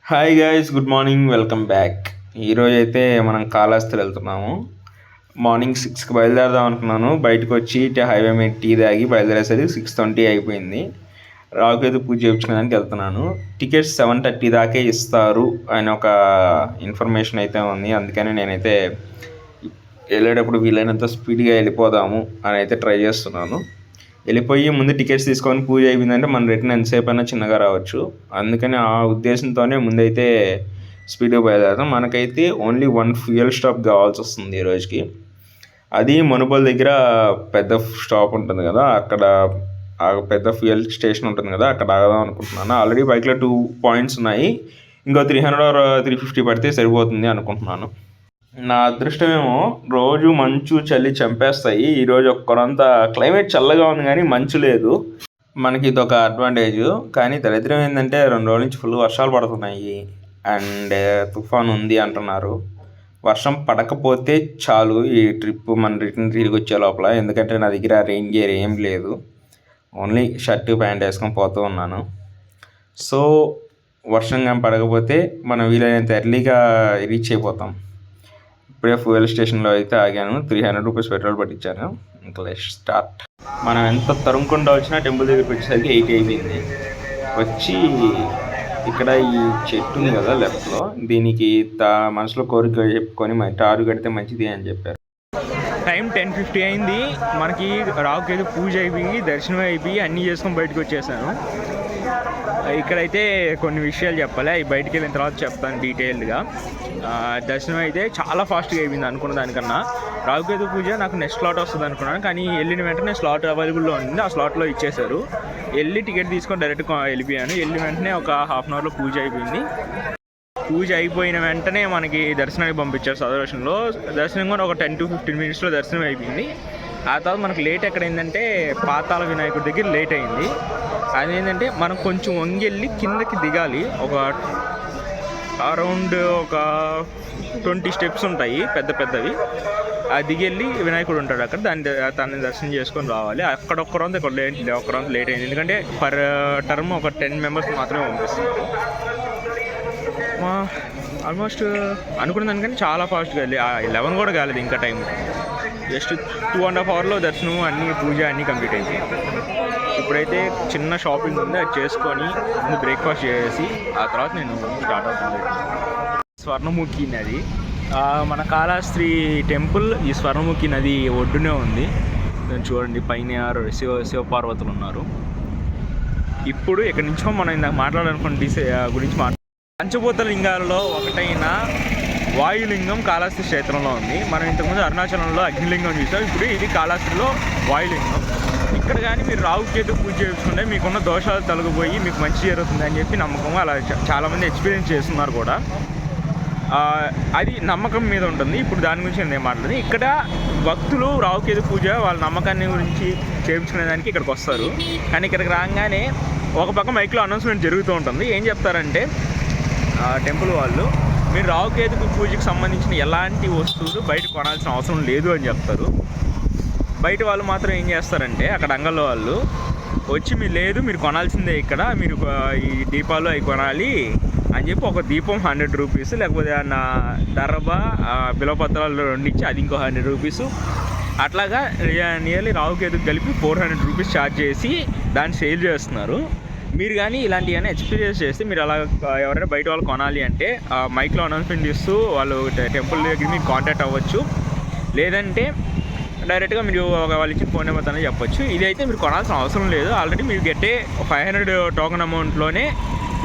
Hi guys, good morning, welcome back. ఈరోజు అయితే మనం కాళహస్తి వెళ్తున్నాము. మార్నింగ్ 6కి బయలుదేరదాం అనుకున్నాను. బయటకు వచ్చి హైవే మీద టీ తాగి బయలుదేరేసరికి 6:20 అయిపోయింది. రావుకేతు పూజ చేయించుకోవడానికి వెళ్తున్నాను. టికెట్స్ 7:30 దాకే ఇస్తారు అని ఒక ఇన్ఫర్మేషన్ అయితే ఉంది. అందుకని నేనైతే వెళ్ళేటప్పుడు వీలైనంత స్పీడ్గా వెళ్ళిపోదాము అని అయితే ట్రై చేస్తున్నాను. వెళ్ళిపోయి ముందు టికెట్స్ తీసుకొని పూజ అయిపోయిందంటే మనం రిటర్న్ ఎంతసేపు అయినా చిన్నగా రావచ్చు. అందుకని ఆ ఉద్దేశంతోనే ముందైతే స్పీడ్గా బయలుదేరదాం. మనకైతే ఓన్లీ 1 ఫ్యూయల్ స్టాప్ కావాల్సి వస్తుంది ఈ రోజుకి. అది మనుబోల్ దగ్గర పెద్ద స్టాప్ ఉంటుంది కదా, అక్కడ ఆ పెద్ద ఫ్యూయల్ స్టేషన్ ఉంటుంది కదా, అక్కడ ఆగదాం అనుకుంటున్నాను. ఆల్రెడీ బైక్లో 2 పాయింట్స్ ఉన్నాయి. ఇంకో 300 or 350 పడితే సరిపోతుంది అనుకుంటున్నాను. నా అదృష్టమేమో రోజు మంచు చలి చంపేస్తాయి. ఈరోజు ఒక్కరంతా క్లైమేట్ చల్లగా ఉంది కానీ మంచు లేదు. మనకి ఇది ఒక అడ్వాంటేజ్. కానీ దరిద్రం ఏంటంటే 2 రోజుల నుంచి ఫుల్ వర్షాలు పడుతున్నాయి అండ్ తుఫాన్ ఉంది అంటున్నారు. వర్షం పడకపోతే చాలు ఈ ట్రిప్ మన రిటర్న్ తిరిగి వచ్చే లోపల. ఎందుకంటే నా దగ్గర రెయిన్ గేర్ ఏం లేదు, ఓన్లీ షర్టు ప్యాంట్ వేసుకొని పోతూ ఉన్నాను. సో వర్షం కానీ పడకపోతే మనం వీలైనంత ఎర్లీగా రీచ్ అయిపోతాం. ఇప్పుడే ఫ్యూయల్ స్టేషన్లో అయితే ఆగాను. 300 రూపీస్ పెట్రోల్ పట్టించాను. ఇంకా లెట్స్ స్టార్ట్. మనం ఎంత తరుముకుండా వచ్చినా టెంపుల్ దగ్గరికి వచ్చేసరికి 8 అయిపోయింది. వచ్చి ఇక్కడ ఈ చెట్టు ఉంది కదా లెఫ్ట్లో, దీనికి మనసులో కోరిక చెప్పుకొని టారు కడితే మంచిది అని చెప్పారు. టైం 10:50 అయింది. మనకి రావుకేతు పూజ అయిపోయి దర్శనం అయిపోయి అన్నీ చేసుకొని బయటకు వచ్చేసాను. ఇక్కడైతే కొన్ని విషయాలు చెప్పాలి, అవి బయటికి వెళ్ళిన తర్వాత చెప్తాను డీటెయిల్డ్గా. దర్శనం అయితే చాలా ఫాస్ట్గా అయిపోయింది అనుకున్న దానికన్నా. రావుకేతు పూజ నాకు నెక్స్ట్ స్లాట్ వస్తుంది అనుకున్నాను, కానీ వెళ్ళిన వెంటనే స్లాట్ అవైలబుల్లో ఉంది. ఆ స్లాట్లో ఇచ్చేశారు. వెళ్ళి టికెట్ తీసుకొని డైరెక్ట్ వెళ్ళిపోయాను. వెళ్ళిన వెంటనే ఒక హాఫ్ అన్ అవర్లో పూజ అయిపోయింది. పూజ అయిపోయిన వెంటనే మనకి దర్శనానికి పంపించారు సదర్శనంలో. దర్శనం కూడా ఒక 10 to 15 minutesలో దర్శనం అయిపోయింది. ఆ తర్వాత మనకు లేట్ ఎక్కడైందంటే పాతాళ వినాయకుడి దగ్గర లేట్ అయింది. అదేంటంటే మనం కొంచెం వంగెళ్ళి కిందకి దిగాలి. అరౌండ్ ఒక 20 steps ఉంటాయి పెద్ద పెద్దవి. ఆ దిగెళ్ళి వినాయకుడు ఉంటాడు అక్కడ, తనని దర్శనం చేసుకొని రావాలి. అక్కడ ఒక్కరంతా ఒక్కరంతా లేట్ అయింది. ఎందుకంటే పర్ టర్మ్ ఒక 10 members మాత్రమే పంపిస్తున్నారు. ఆల్మోస్ట్ అనుకున్న దానికని చాలా ఫాస్ట్గా వెళ్ళి 11 కూడా కాలేదు ఇంకా టైం. జస్ట్ 2.5 hourలో దర్శనం అన్నీ పూజ అన్నీ కంప్లీట్ అయింది. ఇప్పుడైతే చిన్న షాపింగ్ ఉంది, అది చేసుకొని ముందు బ్రేక్ఫాస్ట్ చేసి ఆ తర్వాత నేను స్టార్ట్ అవుతుంది. స్వర్ణముఖి నది, మన కాళహస్తి టెంపుల్ ఈ స్వర్ణముఖి నది ఒడ్డునే ఉంది. చూడండి, పైన శివపార్వతులు ఉన్నారు. ఇప్పుడు ఇక్కడి నుంచో మనం ఇందాక మాట్లాడాలనుకున్న గురించి పంచభూత లింగాలలో ఒకటైన వాయులింగం కాళహస్తి క్షేత్రంలో ఉంది. మనం ఇంతకుముందు అరుణాచలంలో అగ్నిలింగం చూసాం, ఇప్పుడు ఇది కాళహస్తిలో వాయులింగం. ఇక్కడ కానీ మీరు రావుకేతు పూజ చేసుకుంటే మీకున్న దోషాలు తొలగిపోయి మీకు మంచి జరుగుతుంది అని చెప్పి నమ్మకం. అలా చాలామంది ఎక్స్పీరియన్స్ చేస్తున్నారు కూడా. అది నమ్మకం మీద ఉంటుంది. ఇప్పుడు దాని గురించి నేను మాట్లాడదు. ఇక్కడ భక్తులు రావుకేతు పూజ వాళ్ళ నమ్మకాన్ని గురించి చేయించుకునేదానికి ఇక్కడికి వస్తారు. కానీ ఇక్కడికి రాగానే ఒక పక్క మైక్లో అనౌన్స్మెంట్ జరుగుతూ ఉంటుంది. ఏం చెప్తారంటే టెంపుల్ వాళ్ళు, మీరు రావుకేతు పూజకి సంబంధించిన ఎలాంటి వస్తువులు బయట కొనాల్సిన అవసరం లేదు అని చెప్తారు. బయట వాళ్ళు మాత్రం ఏం చేస్తారంటే అక్కడ అంగల్లో వాళ్ళు వచ్చి మీరు కొనాల్సిందే, ఇక్కడ మీరు ఈ దీపాలు అవి కొనాలి అని చెప్పి ఒక దీపం 100 రూపీస్, లేకపోతే దర్బా బిలవపత్రాలు 2 ఇచ్చి అది ఇంకో 100 రూపీస్, అట్లాగా నియర్లీ రావుకేతుకు కలిపి 400 రూపీస్ ఛార్జ్ చేసి దాన్ని సేల్ చేస్తున్నారు. మీరు కానీ ఇలాంటివన్నీ ఎక్స్పీరియన్స్ చేస్తే మీరు అలా ఎవరైనా బయట వాళ్ళు కొనాలి అంటే మైక్లో అనౌన్స్మెంట్ చేస్తూ వాళ్ళు టెంపుల్ దగ్గర మీకు కాంటాక్ట్ అవ్వచ్చు. లేదంటే డైరెక్ట్గా మీరు వాళ్ళు ఇచ్చిన ఫోన్ నెంబర్ అనేది చెప్పొచ్చు. ఇదైతే మీరు కొనాల్సిన అవసరం లేదు. ఆల్రెడీ మీరు గట్టే 500 టోకెన్ అమౌంట్లోనే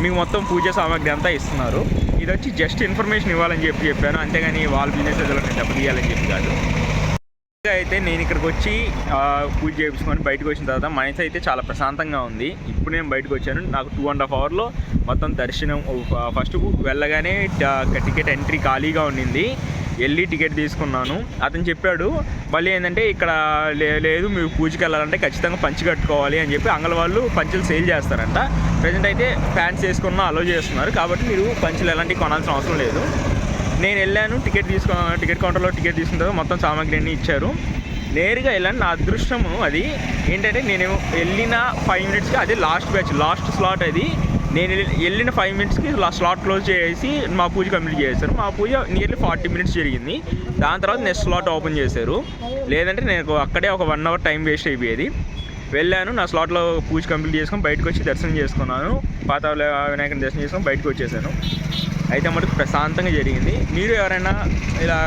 మీకు మొత్తం పూజ సామాగ్రి అంతా ఇస్తున్నారు. ఇది వచ్చి జస్ట్ ఇన్ఫర్మేషన్ ఇవ్వాలని చెప్పాను, అంతేగాని వాళ్ళ బిజినెస్ నేను దెబ్బతీయాలని చెప్పి కాదు. అయితే నేను ఇక్కడికి వచ్చి పూజ చేయించుకొని బయటకు వచ్చిన తర్వాత మనసు అయితే చాలా ప్రశాంతంగా ఉంది. ఇప్పుడు నేను బయటకు వచ్చాను. నాకు 2.5 hourలో మొత్తం దర్శనం. ఫస్ట్ వెళ్ళగానే టికెట్ ఎంట్రీ ఖాళీగా ఉండింది. వెళ్ళి టికెట్ తీసుకున్నాను. అతను చెప్పాడు మళ్ళీ ఏంటంటే ఇక్కడ లేదు, మీరు పూజకి వెళ్ళాలంటే ఖచ్చితంగా పంచి కట్టుకోవాలి అని చెప్పి అంగళ వాళ్ళు పంచులు సేల్ చేస్తారంట. ప్రజెంట్ అయితే ప్యాంట్స్ వేసుకున్న అలో చేస్తున్నారు, కాబట్టి మీరు పంచులు ఎలాంటివి కొనాల్సిన అవసరం లేదు. నేను వెళ్ళాను, టికెట్ కౌంటర్లో టికెట్ తీసుకున్న తర్వాత మొత్తం సామాగ్రి అన్నీ ఇచ్చారు. నేరుగా వెళ్ళాను. నా అదృష్టము అది ఏంటంటే నేను వెళ్ళిన 5 minutesకి అదే లాస్ట్ బ్యాచ్, లాస్ట్ స్లాట్ అది. నేను వెళ్ళిన 5 మినిట్స్కి స్లాట్ క్లోజ్ చేసి మా పూజ కంప్లీట్ చేశారు. మా పూజ నియర్లీ 40 మినిట్స్ జరిగింది. దాని తర్వాత నెక్స్ట్ స్లాట్ ఓపెన్ చేశారు. లేదంటే నేను అక్కడే ఒక 1 అవర్ టైం వేస్ట్ అయిపోయేది. వెళ్ళాను, నా స్లాట్లో పూజ కంప్లీట్ చేసుకొని బయటకు వచ్చి దర్శనం చేసుకున్నాను. పాత వినాయకుని దర్శనం చేసుకొని బయటకు వచ్చేసాను. అయితే మటుకు ప్రశాంతంగా జరిగింది. మీరు ఎవరైనా ఇలా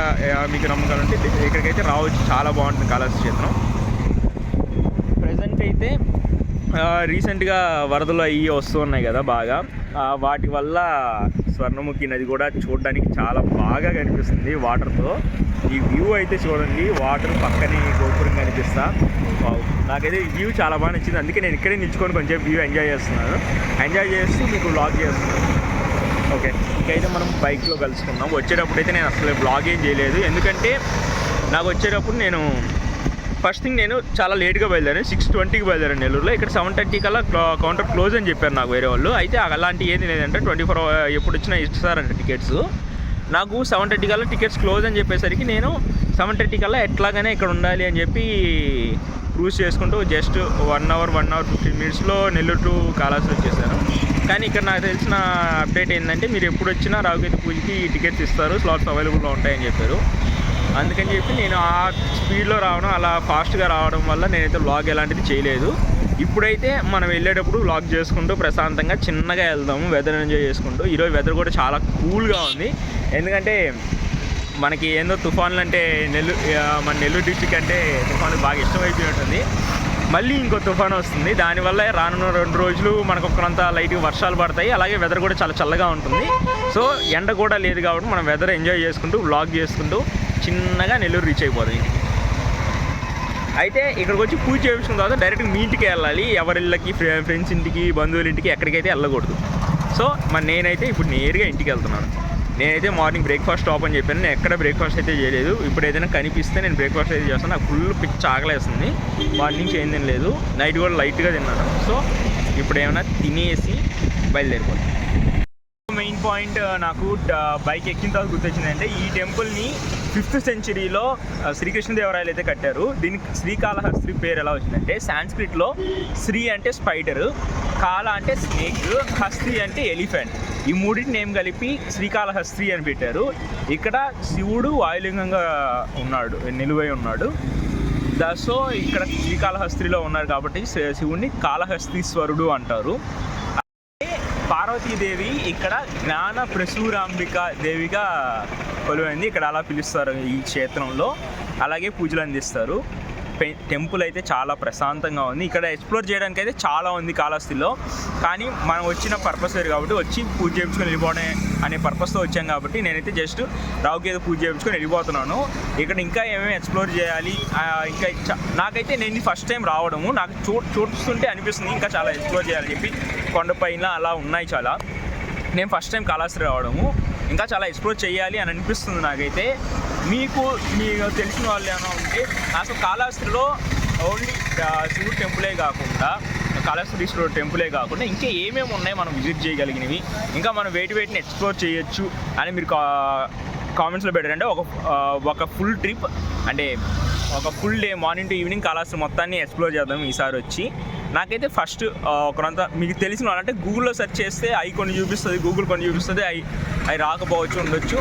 మీకు నమ్మకాలు ఉంటే ఇక్కడికైతే రావచ్చు, చాలా బాగుంటుంది కాళహస్తి క్షేత్రం. ప్రజెంట్ అయితే రీసెంట్గా వరదలు అవి వస్తూ ఉన్నాయి కదా బాగా, వాటి వల్ల స్వర్ణముఖి నది కూడా చూడడానికి చాలా బాగా కనిపిస్తుంది వాటర్తో. ఈ వ్యూ అయితే చూడండి, వాటర్ పక్కనే గోపురం కనిపిస్తా. నాకైతే ఈ వ్యూ చాలా బాగా నచ్చింది. అందుకే నేను ఇక్కడే నిల్చుకొని కొంచెం వ్యూ ఎంజాయ్ చేస్తున్నాను. ఎంజాయ్ చేస్తూ మీకు వ్లాగ్ చేస్తున్నాను. ఓకే, ఇంకైతే మనం బైక్లో కలుసుకున్నాం. వచ్చేటప్పుడు అయితే నేను అసలు వ్లాగ్ ఏం చేయలేదు, ఎందుకంటే నాకు వచ్చేటప్పుడు ఫస్ట్ థింగ్ నేను చాలా లేట్గా బయలుదేరాను. 6:20కి బయలుదేరాను నెల్లూరులో. ఇక్కడ 7:30 కల్లా కౌంటర్ క్లోజ్ అని చెప్పారు నాకు వేరే వాళ్ళు. అయితే అలాంటి ఏది లేదంటే 24 ఎప్పుడు వచ్చినా ఇస్తారంట టికెట్స్. నాకు 7:30 కల్లా టికెట్స్ క్లోజ్ అని చెప్పేసరికి నేను 7:30 కల్లా ఎట్లాగానే ఇక్కడ ఉండాలి అని చెప్పి క్రూజ్ చేసుకుంటూ జస్ట్ 1 అవర్ 15 మినిట్స్లో నెల్లూరు టు కాళహస్తి వచ్చేసాను. కానీ ఇక్కడ నాకు తెలిసిన అప్డేట్ ఏంటంటే మీరు ఎప్పుడు వచ్చినా రావుకేతు పూజకి టికెట్స్ ఇస్తారు, స్లాట్స్ అవైలబుల్గా ఉంటాయని చెప్పారు. అందుకని చెప్పి నేను ఆ స్పీడ్లో రావడం, అలా ఫాస్ట్గా రావడం వల్ల నేనైతే వ్లాగ్ ఎలాంటిది చేయలేదు. ఇప్పుడైతే మనం వెళ్ళేటప్పుడు వ్లాగ్ చేసుకుంటూ ప్రశాంతంగా చిన్నగా వెళ్దాము, వెదర్ ఎంజాయ్ చేసుకుంటూ. ఈరోజు వెదర్ కూడా చాలా కూల్గా ఉంది. ఎందుకంటే మనకి ఏందో తుఫాన్లు అంటే మన నెల్లూరు డిస్టిక్ అంటే తుఫాన్లు బాగా ఇష్టమైపోయినట్టుంది. మళ్ళీ ఇంకో తుఫాను వస్తుంది. దానివల్ల రానున్న 2 రోజులు మనకు కొంత లైట్గా వర్షాలు పడతాయి. అలాగే వెదర్ కూడా చాలా చల్లగా ఉంటుంది. సో ఎండ కూడా లేదు కాబట్టి మనం వెదర్ ఎంజాయ్ చేసుకుంటూ వ్లాగ్ చేసుకుంటూ చిన్నగా నెల్లూరు రీచ్ అయిపోతుంది ఇంటికి. అయితే ఇక్కడికి వచ్చి పూజ చేయించుకున్న తర్వాత డైరెక్ట్గా మీ ఇంటికి వెళ్ళాలి. ఎవరిళ్ళకి, ఫ్రెండ్స్ ఇంటికి, బంధువుల ఇంటికి ఎక్కడికైతే వెళ్ళకూడదు. సో నేనైతే ఇప్పుడు నేరుగా ఇంటికి వెళ్తున్నాను. నేనైతే మార్నింగ్ బ్రేక్ఫాస్ట్ స్టాప్ అని చెప్పాను. నేను ఎక్కడ బ్రేక్ఫాస్ట్ అయితే చేయలేదు. ఇప్పుడు ఏదైనా కనిపిస్తే నేను బ్రేక్ఫాస్ట్ అయితే చేస్తాను. నాకు ఫుల్ పిచ్చి ఆకలేస్తుంది. మార్నింగ్ ఏం తినలేదు, నైట్ కూడా లైట్గా తిన్నాను. సో ఇప్పుడు ఏమైనా తినేసి బయలుదేరిపోతాను. మెయిన్ పాయింట్ నాకు బైక్ ఎక్కిన తర్వాత గుర్తొచ్చిందంటే, ఈ టెంపుల్ని 5th సెంచరీలో శ్రీకృష్ణదేవరాయలు అయితే కట్టారు. దీనికి శ్రీకాళహస్తి పేరు ఎలా వచ్చిందంటే, సాంస్క్రిట్లో శ్రీ అంటే స్పైడరు, కాళ అంటే స్నేక్, హస్తి అంటే ఎలిఫెంట్. ఈ మూడింటి నేమ్ కలిపి శ్రీకాళహస్తి అని పెట్టారు. ఇక్కడ శివుడు వాయులింగంగా ఉన్నాడు, నిలువై ఉన్నాడు. సో ఇక్కడ శ్రీకాళహస్తిలో ఉన్నారు కాబట్టి శివుడిని కాళహస్తీశ్వరుడు అంటారు. పార్వతీదేవి ఇక్కడ జ్ఞాన ప్రసూరాంబిక దేవిగా కొలువైంది. ఇక్కడ అలా పిలుస్తారు ఈ క్షేత్రంలో. అలాగే పూజలు అందిస్తారు. టెంపుల్ అయితే చాలా ప్రశాంతంగా ఉంది. ఇక్కడ ఎక్స్ప్లోర్ చేయడానికి అయితే చాలా ఉంది కాళహస్తిలో. కానీ మనం వచ్చిన పర్పస్ వేరు కాబట్టి, వచ్చి పూజ చేయించుకొని వెళ్ళిపోవడం అనే పర్పస్తో వచ్చాం కాబట్టి నేనైతే జస్ట్ రావుకేతు పూజ చేయించుకొని వెళ్ళిపోతున్నాను. ఇక్కడ ఇంకా ఏమేమి ఎక్స్ప్లోర్ చేయాలి, ఇంకా నాకైతే నేను ఫస్ట్ టైం రావడము, నాకు చూస్తుంటే అనిపిస్తుంది ఇంకా చాలా ఎక్స్ప్లోర్ చేయాలని చెప్పి. కొండపైన అలా ఉన్నాయి చాలా. నేను ఫస్ట్ టైం కాళహస్తి రావడము, ఇంకా చాలా ఎక్స్ప్లోర్ చేయాలి అని అనిపిస్తుంది నాకైతే. మీకు తెలిసిన వాళ్ళు ఏమైనా ఉంటే, అసలు కాళహస్తిలో ఓన్లీ శివుడు టెంపులే కాకుండా, కాళహస్తి టెంపులే కాకుండా ఇంకా ఏమేమి ఉన్నాయి మనం విజిట్ చేయగలిగినవి, ఇంకా మనం వేటిని ఎక్స్ప్లోర్ చేయొచ్చు అని మీరు కామెంట్స్లో పెట్టారంటే ఒక ఫుల్ ట్రిప్, అంటే ఒక full day morning to evening Kalahasti మొత్తాన్ని ఎక్స్ప్లోర్ చేద్దాం ఈసారి వచ్చి. నాకైతే ఫస్ట్ ఒకరంతా మీకు తెలిసిన వాళ్ళంటే గూగుల్లో సెర్చ్ చేస్తే అవి కొన్ని చూపిస్తుంది, గూగుల్ కొన్ని చూపిస్తుంది, అవి రాకపోవచ్చు, ఉండొచ్చు.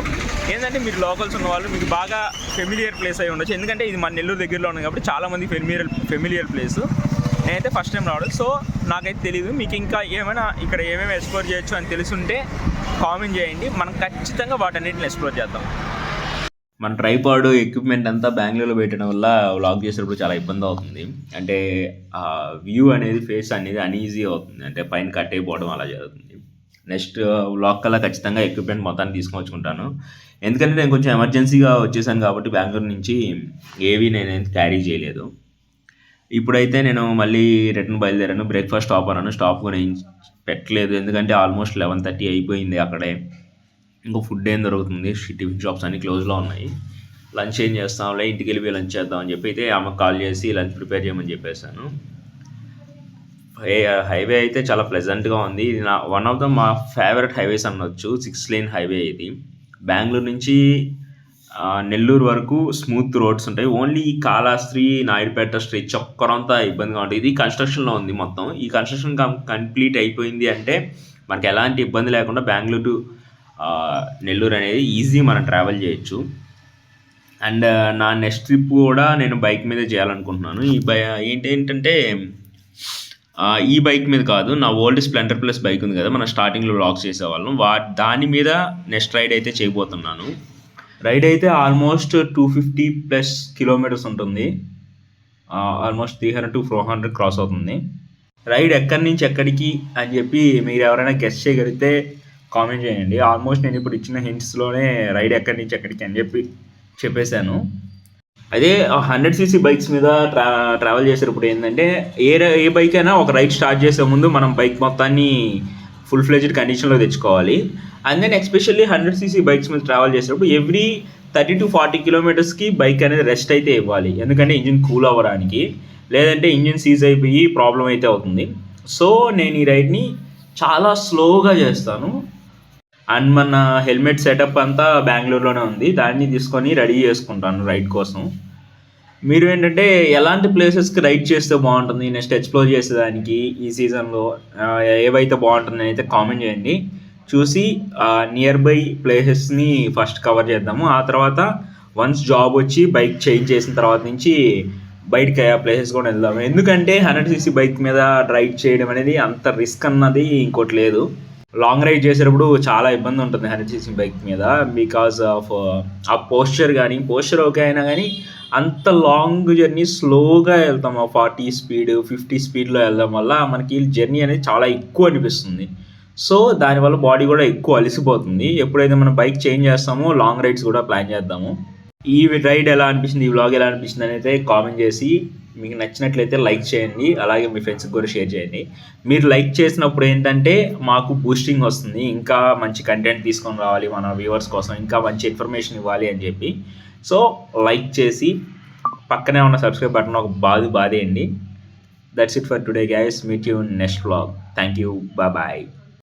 ఏంటంటే మీరు లోకల్స్ ఉన్న వాళ్ళు మీకు బాగా ఫెమిలియర్ ప్లేస్ అయి ఉండొచ్చు. ఎందుకంటే ఇది మన నెల్లూరు దగ్గరలో ఉంది కాబట్టి చాలామంది ఫెమిలియర్ ప్లేస్. నేనైతే ఫస్ట్ టైం రావడం, సో నాకైతే తెలియదు. మీకు ఇంకా ఏమైనా ఇక్కడ ఏమేమి ఎక్స్ప్లోర్ చేయొచ్చు అని తెలుసుంటే కామెంట్ చేయండి. మనం ఖచ్చితంగా వాటన్నిటిని ఎక్స్ప్లోర్ చేద్దాం. మన ట్రైపాడ్ ఎక్విప్మెంట్ అంతా బెంగళూరులో పెట్టడం వల్ల వ్లాగ్ చేసేటప్పుడు చాలా ఇబ్బంది అవుతుంది. అంటే వ్యూ అనేది, ఫేస్ అనేది అన్ఈజీ అవుతుంది, అంటే పైన కట్ అయిపోవడం అలా జరుగుతుంది. నెక్స్ట్ వ్లాగ్ కల్లా ఖచ్చితంగా ఎక్విప్మెంట్ మొత్తాన్ని తీసుకొచ్చుకుంటాను. ఎందుకంటే నేను కొంచెం ఎమర్జెన్సీగా వచ్చేసాను కాబట్టి బెంగళూరు నుంచి ఏవి నేనేం క్యారీ చేయలేదు. ఇప్పుడైతే నేను మళ్ళీ రిటర్న్ బయలుదేరాను. బ్రేక్ఫాస్ట్ స్టాప్ అన్నాను, స్టాప్ కూడా ఏం పెట్టలేదు ఎందుకంటే ఆల్మోస్ట్ 11:30 అయిపోయింది అక్కడే. ఇంకో ఫుడ్ ఏం దొరుకుతుంది, టిఫిన్ షాప్స్ అన్నీ క్లోజ్లో ఉన్నాయి. లంచ్ ఏం చేస్తాంలే, ఇంటికి వెళ్ళి లంచ్ చేద్దాం అని చెప్పి అయితే ఆమెకు కాల్ చేసి లంచ్ ప్రిపేర్ చేయమని చెప్పేశాను. హైవే అయితే చాలా ప్లెజెంట్గా ఉంది. ఇది వన్ ఆఫ్ ద మా ఫేవరెట్ హైవేస్ అనొచ్చు. 6 లేన్ హైవే ఇది. బెంగళూరు నుంచి నెల్లూరు వరకు స్మూత్ రోడ్స్ ఉంటాయి. ఓన్లీ కాళహస్తి, నాయుడుపేట స్ట్రెచ్ ఒక్కరంతా ఇబ్బందిగా ఉంటుంది. ఇది కన్స్ట్రక్షన్లో ఉంది మొత్తం. ఈ కన్స్ట్రక్షన్ కంప్లీట్ అయిపోయింది అంటే మనకి ఎలాంటి ఇబ్బంది లేకుండా బెంగళూరు టు నెల్లూరు అనేది ఈజీ మనం ట్రావెల్ చేయొచ్చు. అండ్ నా నెక్స్ట్ ట్రిప్ కూడా నేను బైక్ మీద చేయాలనుకుంటున్నాను. ఏంటంటే ఈ బైక్ మీద కాదు, నా ఓల్డ్ స్ప్లెండర్ ప్లస్ బైక్ ఉంది కదా, మనం స్టార్టింగ్లో వ్లాగ్స్ చేసేవాళ్ళం, దాని మీద నెక్స్ట్ రైడ్ అయితే చేయబోతున్నాను. రైడ్ అయితే ఆల్మోస్ట్ 250+ కిలోమీటర్స్ ఉంటుంది. ఆల్మోస్ట్ 300 to 400 క్రాస్ అవుతుంది. రైడ్ ఎక్కడి నుంచి ఎక్కడికి అని చెప్పి మీరు ఎవరైనా గెస్ట్ చేయగలిగితే కామెంట్ చేయండి. ఆల్మోస్ట్ నేను ఇప్పుడు ఇచ్చిన హింట్స్లోనే రైడ్ ఎక్కడి నుంచి ఎక్కడికి అని చెప్పి చెప్పేశాను. అదే 100cc బైక్స్ మీద ట్రావెల్ చేసేటప్పుడు ఏంటంటే ఏ బైక్ అయినా ఒక రైడ్ స్టార్ట్ చేసే ముందు మనం బైక్ మొత్తాన్ని ఫుల్ ఫ్లెడ్జ్డ్ కండిషన్లో తెచ్చుకోవాలి. And then especially 100cc bikes మీద ట్రావెల్ చేసేటప్పుడు ఎవ్రీ 30 to 40 కిలోమీటర్స్కి బైక్ అనేది రెస్ట్ అయితే ఇవ్వాలి. ఎందుకంటే ఇంజిన్ కూల్ అవ్వడానికి, లేదంటే ఇంజిన్ సీజ్ అయిపోయి ప్రాబ్లం అయితే అవుతుంది. సో నేను ఈ రైడ్ని చాలా స్లోగా చేస్తాను. అండ్ మన హెల్మెట్ సెటప్ అంతా బెంగళూరులోనే ఉంది, దాన్ని తీసుకొని రెడీ చేసుకుంటాను రైడ్ కోసం. మీరు ఏంటంటే ఎలాంటి ప్లేసెస్కి రైడ్ చేస్తే బాగుంటుంది నెక్స్ట్ ఎక్స్ప్లోర్ చేసేదానికి ఈ సీజన్లో ఏవైతే బాగుంటుంది అయితే కామెంట్ చేయండి. చూసి నియర్ బై ప్లేసెస్ని ఫస్ట్ కవర్ చేద్దాము. ఆ తర్వాత వన్స్ జాబ్ వచ్చి బైక్ చేంజ్ చేసిన తర్వాత నుంచి బయటకి ఆ ప్లేసెస్ కూడా వెళ్దాము. ఎందుకంటే 100cc బైక్ మీద రైడ్ చేయడం అనేది అంత రిస్క్ అన్నది ఇంకోటి లేదు. లాంగ్ రైడ్ చేసేటప్పుడు చాలా ఇబ్బంది ఉంటుంది 100cc బైక్ మీద, బికాజ్ ఆఫ్ ఆ పోస్చర్ ఓకే అయినా కానీ అంత లాంగ్ జర్నీ స్లోగా వెళ్తాం. 40 స్పీడ్ 50 స్పీడ్లో వెళ్ళడం వల్ల మనకి జర్నీ అనేది చాలా ఎక్కువ అనిపిస్తుంది. సో దానివల్ల బాడీ కూడా ఎక్కువ అలసిపోతుంది. ఎప్పుడైతే మనం బైక్ చేంజ్ చేస్తామో లాంగ్ రైడ్స్ కూడా ప్లాన్ చేద్దాము. ఈ రైడ్ ఎలా అనిపించింది, ఈ వ్లాగ్ ఎలా అనిపించింది అని అయితే కామెంట్ చేసి మీకు నచ్చినట్లయితే లైక్ చేయండి. అలాగే మీ ఫ్రెండ్స్కి కూడా షేర్ చేయండి. మీరు లైక్ చేసినప్పుడు ఏంటంటే మాకు బూస్టింగ్ వస్తుంది, ఇంకా మంచి కంటెంట్ తీసుకొని రావాలి మన వ్యూవర్స్ కోసం, ఇంకా మంచి ఇన్ఫర్మేషన్ ఇవ్వాలి అని చెప్పి. సో లైక్ చేసి పక్కనే ఉన్న సబ్స్క్రైబ్ బటన్ ఒక బాదేయండి. That's it for today guys. Meet you next vlog. Thank you. Bye.